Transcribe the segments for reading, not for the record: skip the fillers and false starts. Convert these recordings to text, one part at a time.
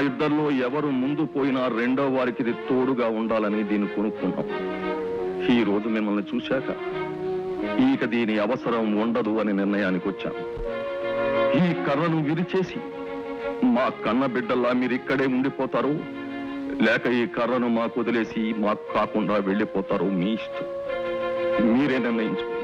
ఇద్దరిలో ఎవరు ముందు పోయినా రెండో వారికి ఇది తోడుగా ఉండాలని దీన్ని కొనుక్కున్నాం. ఈ రోజు మిమ్మల్ని చూశాక ఇక దీని అవసరం ఉండదు అని నిర్ణయానికి వచ్చాను. ఈ కర్రను విరిచేసి మా కన్న బిడ్డల్లా మీరు ఇక్కడే ఉండిపోతారు, లేక ఈ కర్రను మాకు వదిలేసి మాకు కాకుండా వెళ్ళిపోతారు. మీ ఇష్టం, మీరే నిర్ణయించుకోండి.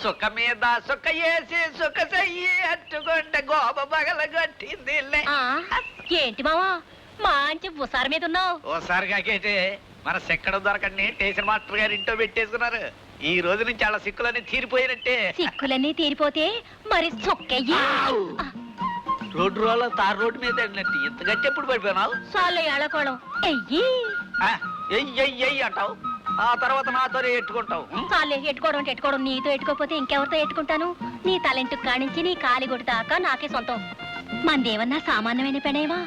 సుఖ మీద సుఖ వేసి సుఖ చెయ్యి అట్టుకుంటే గోప పగల కొట్టింది. ఏంటి మావా మంచి ఉసారి మీద ఉన్నావు? ఓసారి కాకేటే మన సెక్కడ దొరకండి స్టేషన్ మాస్టర్ గారు ఇంట్లో పెట్టేసుకున్నారు. ఈ రోజు నుంచి అలా సిక్కులన్నీ తీరిపోయినట్టే. సిక్కులన్నీ తీరిపోతే మరి చొక్కయ్యి రోడ్డు రోడ్ల తారు రోడ్డు మీద వెళ్ళినట్టు ఇంత గట్టి ఎప్పుడు పడిపోయినావు? చాలు ఏళ్ళకోవడం ఎయ్యి ఎయ్యి అంటావు, ఆ తర్వాత నాతో ఎట్టుకుంటావు. చాలే ఎట్టుకోవడం నీతో ఎట్టుకోపోతే ఇంకెవరితో ఎట్టుకుంటాను? నీ తలెంటుకు కానించి నీ కాలి గుడి దాకా నాకే సొంతం. మందేమన్నా సామాన్యమైన పెనేవా?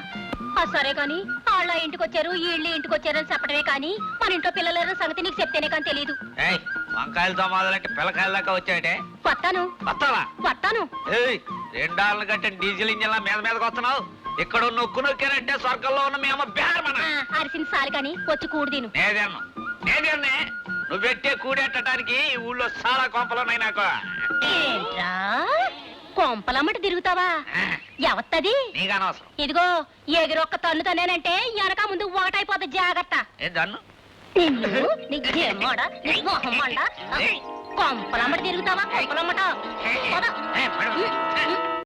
సరే కాని వాళ్ళ ఇంటికొచ్చారు వీళ్ళు ఇంటికొచ్చారు అని చెప్పడమే కాని మన ఇంట్లో పిల్లల సంగతి నీకు చెప్తేనే కానీ తెలియదు. వంకాయలతో మొదలంటే పిల్లకాయల దాకా వచ్చాయంటే వస్తాను వస్తాను. 2 గంట డీజిల్ ఇంజిన్ మీద మీదకి వస్తున్నావు. ఇక్కడ నొక్కు నొక్కారంటే స్వర్గంలో ఉన్న మేము అరిసిన సాలి కాని వచ్చి కూడు తిను. నేనే నువ్వు పెట్టే కూడెట్టడానికి ఈ ఊళ్ళో చాలా కొంపలున్నాయి నాకు. ఏంట్రా కొంపలమ్మట తిరుగుతావా? ఎవత్తది? నీకు అనవసరం. ఇదిగో ఎగిరొక్క తన్ను తనేనంటే వెనక ముందు ఒకటైపోతుంది, జాగ్రత్త. కొంపలమ్మట తిరుగుతావా? కొంపలమ్మట